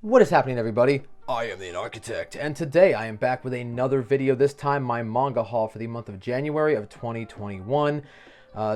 What is happening, everybody? I am the Architect, and today I am back with another video, this time my manga haul for the month of January of 2021.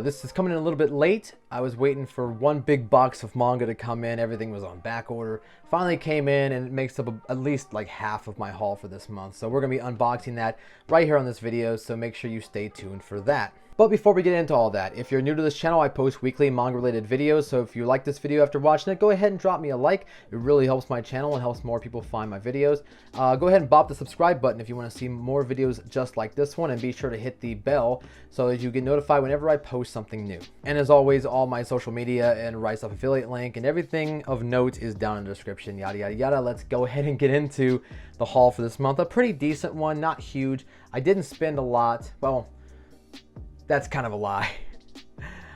This is coming in a little bit late. I was waiting for one big box of manga to come in. Everything was on back order. Finally came in, and it makes up at least like half of my haul for this month. So we're going to be unboxing that right here on this video, so make sure you stay tuned for that. But before we get into all that, if you're new to this channel, I post weekly manga-related videos, so if you like this video after watching it, go ahead and drop me a like. It really helps my channel and helps more people find my videos. Go ahead and bop the subscribe button if you want to see more videos just like this one, and be sure to hit the bell so that you get notified whenever I post something new. And as always, all my social media and Rise Up affiliate link and everything of note is down in the description, yada yada yada. Let's go ahead and get into the haul for this month. A pretty decent one, not huge. I didn't spend a lot. Well, that's kind of a lie.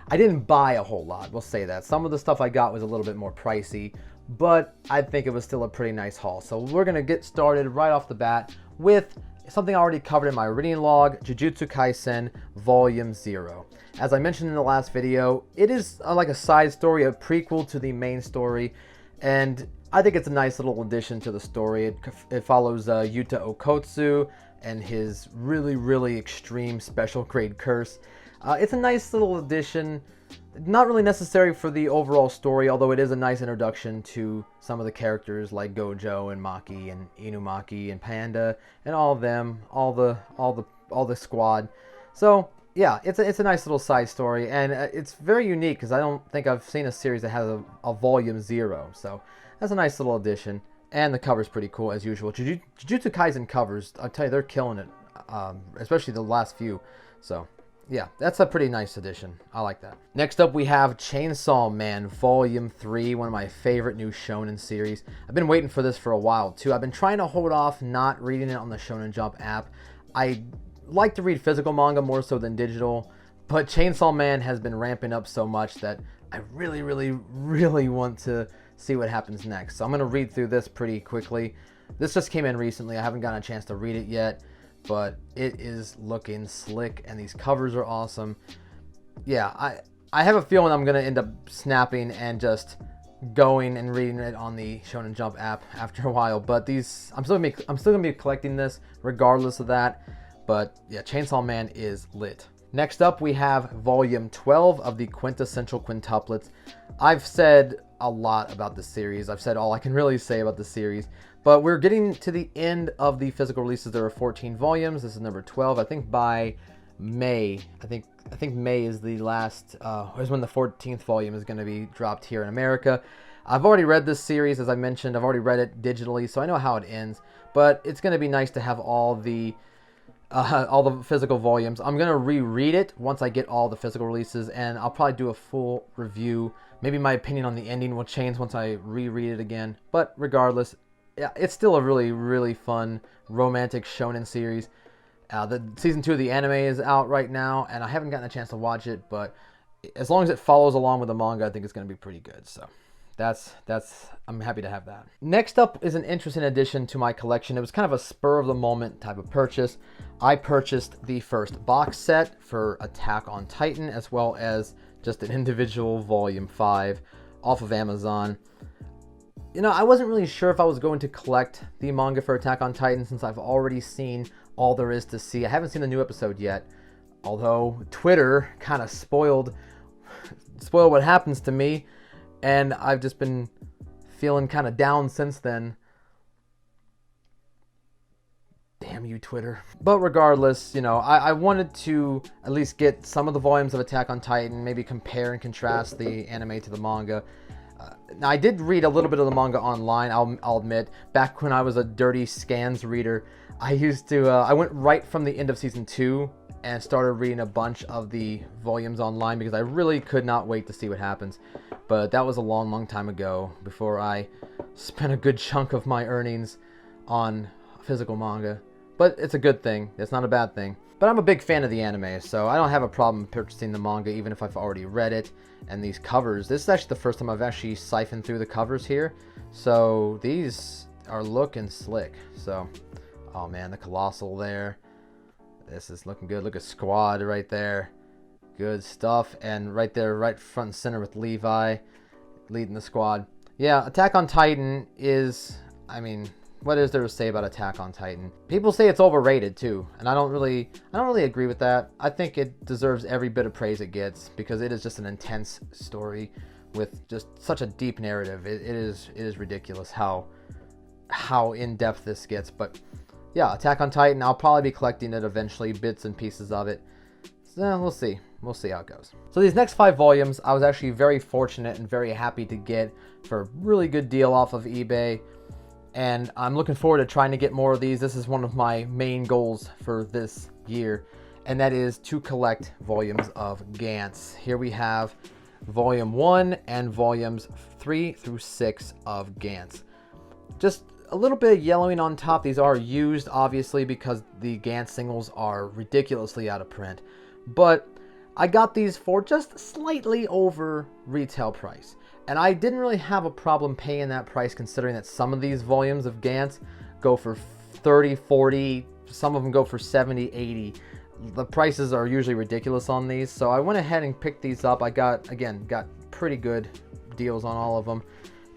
I didn't buy a whole lot, we'll say that. Some of the stuff I got was a little bit more pricey, but I think it was still a pretty nice haul. So we're going to get started right off the bat with something I already covered in my reading log, Jujutsu Kaisen Volume 0. As I mentioned in the last video, it is like a side story, a prequel to the main story, and I think it's a nice little addition to the story. It follows Yuta Okotsu and his really extreme special grade curse. It's a nice little addition, not really necessary for the overall story, although it is a nice introduction to some of the characters like Gojo and Maki and Inumaki and Panda and all of them, all the squad. So yeah, it's a nice little side story, and it's very unique because I don't think I've seen a series that has a volume 0. So that's a nice little addition. And the cover's pretty cool, as usual. Jujutsu Kaisen covers, I'll tell you, they're killing it. Especially the last few. So, yeah, that's a pretty nice addition. I like that. Next up, we have Chainsaw Man Volume 3, one of my favorite new shonen series. I've been waiting for this for a while, too. I've been trying to hold off not reading it on the Shonen Jump app. I like to read physical manga more so than digital, but Chainsaw Man has been ramping up so much that I really want to see what happens next. So I'm going to read through this pretty quickly. This just came in recently. I haven't gotten a chance to read it yet, but it is looking slick and these covers are awesome. Yeah, I have a feeling I'm going to end up snapping and just going and reading it on the Shonen Jump app after a while, but these I'm still going to be collecting this regardless of that. But yeah, Chainsaw Man is lit. Next up, we have Volume 12 of the Quintessential Quintuplets. I've said a lot about this series. I've said all I can really say about the series, but we're getting to the end of the physical releases. There are 14 volumes. This is number 12. I think by May, I think May is the last, is when the 14th volume is going to be dropped here in America. I've already read this series, as I mentioned. I've already read it digitally, so I know how it ends, but it's going to be nice to have all the physical volumes. I'm going to reread it once I get all the physical releases, and I'll probably do a full review. Maybe my opinion on the ending will change once I reread it again. But regardless, yeah, it's still a really fun romantic shonen series. The season 2 of the anime is out right now, and I haven't gotten a chance to watch it, but as long as it follows along with the manga, I think it's going to be pretty good. So I'm happy to have that. Next up is an interesting addition to my collection. It was kind of a spur of the moment type of purchase. I purchased the first box set for Attack on Titan, as well as just an individual volume 5 off of Amazon. You know, I wasn't really sure if I was going to collect the manga for Attack on Titan since I've already seen all there is to see. I haven't seen the new episode yet, although Twitter kind of spoiled what happens to me, and I've just been feeling kind of down since then. Damn you, Twitter. But regardless, you know, I wanted to at least get some of the volumes of Attack on Titan, maybe compare and contrast the anime to the manga. Now, I did read a little bit of the manga online, I'll admit. Back when I was a dirty scans reader, I went right from the end of Season 2 and started reading a bunch of the volumes online because I really could not wait to see what happens. But that was a long time ago, before I spent a good chunk of my earnings on physical manga. But it's a good thing. It's not a bad thing. But I'm a big fan of the anime, so I don't have a problem purchasing the manga even if I've already read it. And these covers, this is actually the first time I've actually siphoned through the covers here. So these are looking slick. So, oh man, the Colossal there. This is looking good. Look at Squad right there. Good stuff. And right there, right front and center with Levi leading the squad. Yeah, Attack on Titan is, I mean, what is there to say about Attack on Titan? People say it's overrated too, and I don't really agree with that. I think it deserves every bit of praise it gets because it is just an intense story with just such a deep narrative. It is ridiculous how in depth this gets. But yeah, Attack on Titan, I'll probably be collecting it eventually, bits and pieces of it. So we'll see. We'll see how it goes. So these next 5 volumes, I was actually very fortunate and very happy to get for a really good deal off of eBay. And I'm looking forward to trying to get more of these. This is one of my main goals for this year. And that is to collect volumes of Gantz. Here we have volume 1 and volumes 3 through 6 of Gantz. Just a little bit of yellowing on top. These are used, obviously, because the Gantz singles are ridiculously out of print. But I got these for just slightly over retail price. And I didn't really have a problem paying that price considering that some of these volumes of Gantz go for 30, 40, some of them go for 70, 80. The prices are usually ridiculous on these. So I went ahead and picked these up. I got pretty good deals on all of them.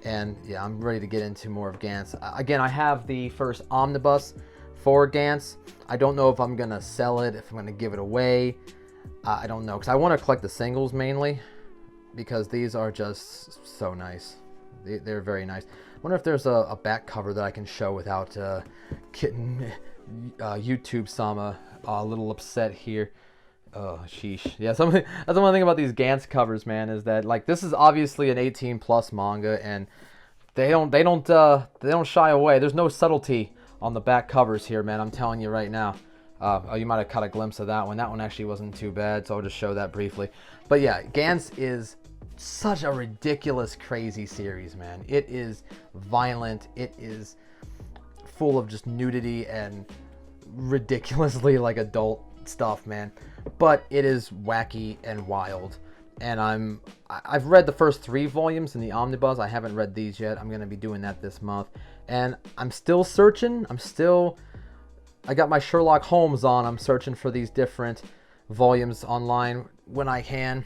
And yeah, I'm ready to get into more of Gantz. Again, I have the first omnibus for Gantz. I don't know if I'm going to sell it, if I'm going to give it away. I don't know, because I want to collect the singles mainly, because these are just so nice. They're very nice. I wonder if there's a back cover that I can show without getting YouTube-sama a little upset here. Oh, sheesh. Yeah, that's the one thing about these Gantz covers, man, is that, like, this is obviously an 18+ manga, and they don't shy away. There's no subtlety on the back covers here, man. I'm telling you right now. Oh, you might have caught a glimpse of that one. That one actually wasn't too bad, so I'll just show that briefly. But yeah, Gantz is such a ridiculous, crazy series, man. It is violent. It is full of just nudity and ridiculously, like, adult stuff, man. But it is wacky and wild. And I've read the first 3 volumes in the omnibus. I haven't read these yet. I'm going to be doing that this month. And I'm still searching. I got my Sherlock Holmes on. I'm searching for these different volumes online when I can.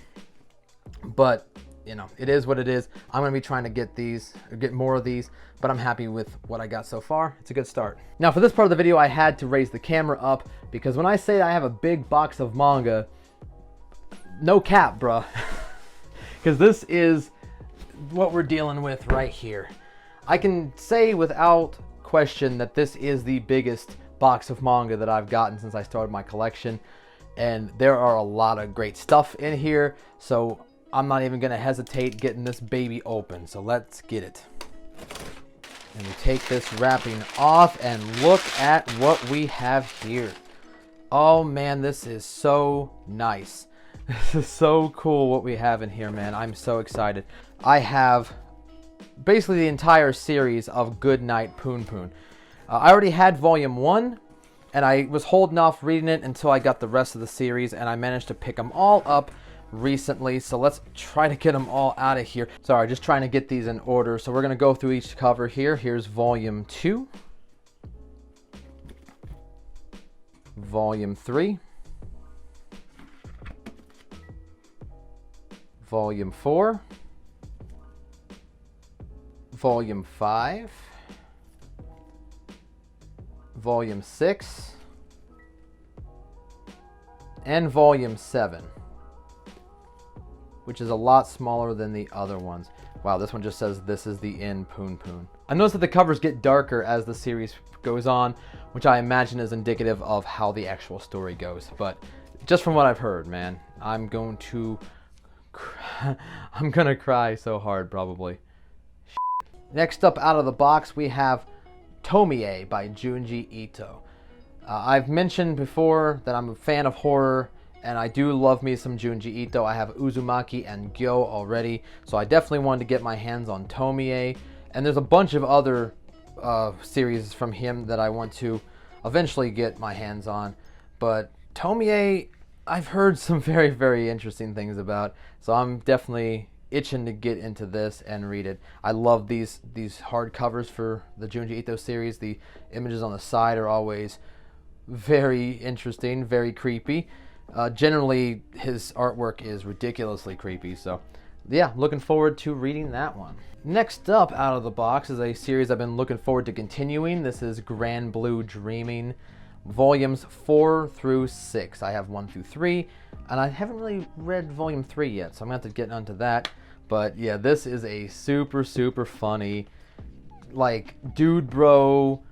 But, you know, it is what it is. I'm going to be trying to get more of these, but I'm happy with what I got so far. It's a good start. Now, for this part of the video, I had to raise the camera up because when I say I have a big box of manga, no cap, bruh. Because this is what we're dealing with right here. I can say without question that this is the biggest box of manga that I've gotten since I started my collection, and there are a lot of great stuff in here, so I'm not even gonna hesitate getting this baby open. So let's get it. And we take this wrapping off and look at what we have here. Oh man, this is so nice. This is so cool what we have in here, man. I'm so excited. I have basically the entire series of Goodnight Poon Poon. I already had volume 1, and I was holding off reading it until I got the rest of the series, and I managed to pick them all up recently. So let's try to get them all out of here. Sorry, just trying to get these in order. So we're going to go through each cover here. Here's volume 2, volume 3, volume 4, volume 5, volume 6, and volume 7, which is a lot smaller than the other ones. Wow, this one just says this is the end Poon Poon. I noticed that the covers get darker as the series goes on, which I imagine is indicative of how the actual story goes. But just from what I've heard, man, I'm gonna cry so hard probably. Next up out of the box, we have Tomier by Junji Ito. I've mentioned before that I'm a fan of horror, and I do love me some Junji Ito. I have Uzumaki and Gyo already, so I definitely wanted to get my hands on Tomier. And there's a bunch of other series from him that I want to eventually get my hands on. But Tomier, I've heard some very, very interesting things about, so I'm definitely itching to get into this and read it. I love these hard covers for the Junji Ito series. The images on the side are always very interesting, very creepy. Generally, his artwork is ridiculously creepy, so yeah, looking forward to reading that one. Next up out of the box is a series I've been looking forward to continuing. This is Grand Blue Dreaming, volumes 4 through 6. I have 1 through 3, and I haven't really read volume 3 yet, so I'm going to have to get onto that. But yeah, this is a super, super funny, like, dude bro,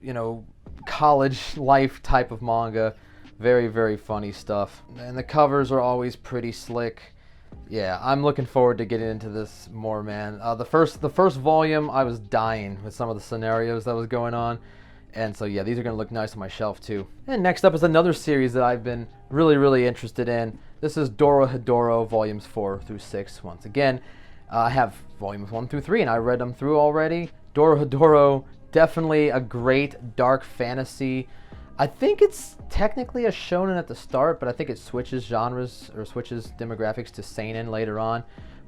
you know, college life type of manga. Very, very funny stuff. And the covers are always pretty slick. Yeah, I'm looking forward to getting into this more, man. The first volume, I was dying with some of the scenarios that was going on. And so, yeah, these are going to look nice on my shelf, too. And next up is another series that I've been really, really interested in. This is Dorohedoro, volumes 4 through 6. Once again, I have volumes 1 through 3, and I read them through already. Dorohedoro, definitely a great dark fantasy. I think it's technically a shonen at the start, but I think it switches genres or switches demographics to seinen later on.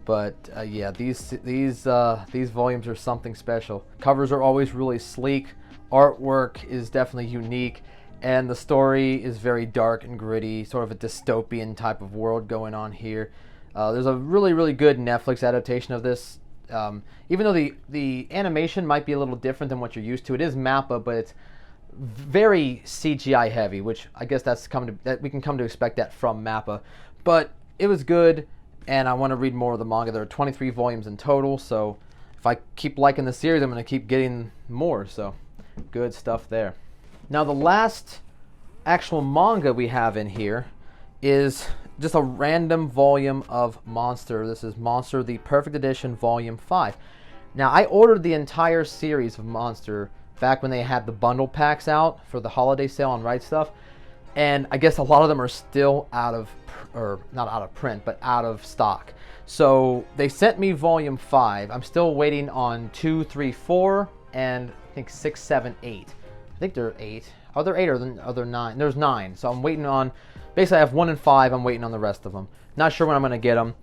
But yeah, these volumes are something special. Covers are always really sleek. Artwork is definitely unique, and the story is very dark and gritty, sort of a dystopian type of world going on here. There's a really, really good Netflix adaptation of this. Even though the animation might be a little different than what you're used to, it is MAPPA, but it's very CGI heavy, which I guess that we can come to expect that from MAPPA. But it was good, and I want to read more of the manga. There are 23 volumes in total, so if I keep liking the series, I'm going to keep getting more. So good stuff there. Now the last actual manga we have in here is just a random volume of Monster. This is Monster, the Perfect Edition, Volume 5. Now I ordered the entire series of Monster back when they had the bundle packs out for the holiday sale on Right Stuff, and I guess a lot of them are still out of, or not out of print, but out of stock. So they sent me volume 5. I'm still waiting on 2, 3, 4, and I think 6, 7, 8. I think there are 8. Are there 8 or are there 9? There's 9. So I'm waiting on, basically I have 1 and 5. I'm waiting on the rest of them. Not sure when I'm going to get them.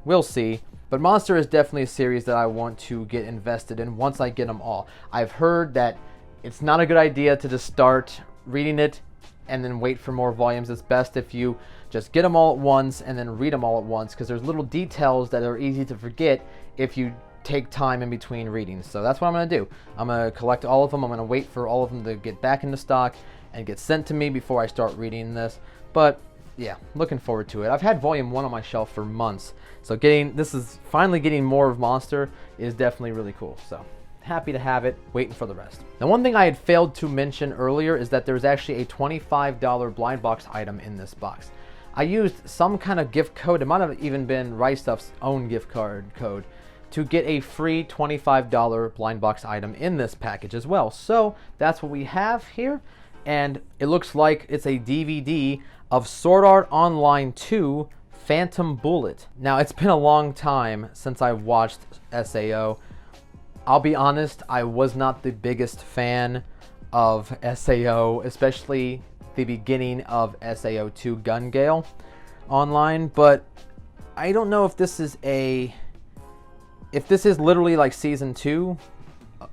We'll see. But Monster is definitely a series that I want to get invested in once I get them all. I've heard that it's not a good idea to just start reading it and then wait for more volumes. It's best if you just get them all at once and then read them all at once, because there's little details that are easy to forget if you take time in between readings. So that's what I'm going to do. I'm going to collect all of them. I'm going to wait for all of them to get back into stock and get sent to me before I start reading this. But yeah, looking forward to it. I've had volume 1 on my shelf for months, so finally getting more of Monster is definitely really cool. So happy to have it, waiting for the rest. Now, one thing I had failed to mention earlier is that there's actually a $25 blind box item in this box. I used some kind of gift code, it might have even been Right Stuff's own gift card code, to get a free $25 blind box item in this package as well. So that's what we have here, and it looks like it's a DVD of Sword Art Online 2 Phantom Bullet. Now, it's been a long time since I watched SAO. I'll be honest, I was not the biggest fan of SAO, especially the beginning of SAO 2 Gun Gale Online, but I don't know if this is literally like season 2.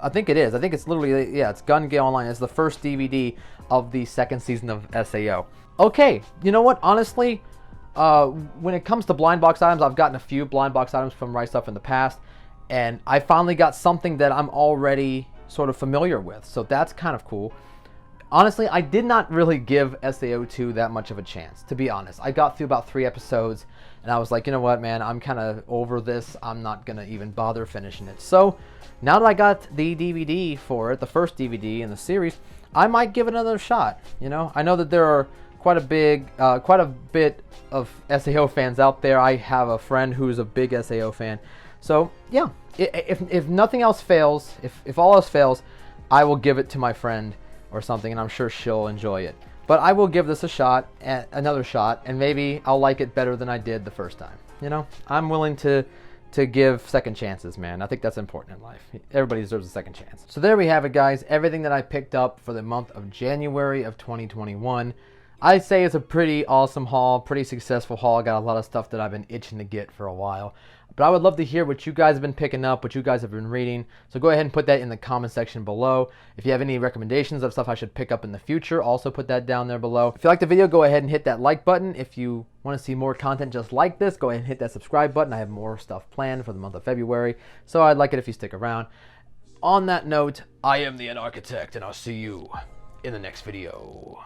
I think it is. I think it's literally, yeah, it's Gun Gale Online. It's the first DVD of the second season of SAO. Okay, you know what? Honestly, when it comes to blind box items, I've gotten a few blind box items from Right Stuff in the past, and I finally got something that I'm already sort of familiar with, so that's kind of cool. Honestly, I did not really give SAO 2 that much of a chance, to be honest. I got through about 3 episodes, and I was like, you know what, man, I'm kind of over this. I'm not going to even bother finishing it. So now that I got the DVD for it, the first DVD in the series, I might give it another shot. You know, I know that there are quite a bit of SAO fans out there. I have a friend who's a big SAO fan. So yeah, if nothing else fails, if all else fails, I will give it to my friend or something, and I'm sure she'll enjoy it. But I will give this a shot, another shot, and maybe I'll like it better than I did the first time. You know, I'm willing to give second chances, man. I think that's important in life. Everybody deserves a second chance. So there we have it, guys. Everything that I picked up for the month of January of 2021. I'd say it's a pretty awesome haul, pretty successful haul. I got a lot of stuff that I've been itching to get for a while. But I would love to hear what you guys have been picking up, what you guys have been reading. So go ahead and put that in the comment section below. If you have any recommendations of stuff I should pick up in the future, also put that down there below. If you like the video, go ahead and hit that like button. If you want to see more content just like this, go ahead and hit that subscribe button. I have more stuff planned for the month of February, so I'd like it if you stick around. On that note, I am the Architect, and I'll see you in the next video.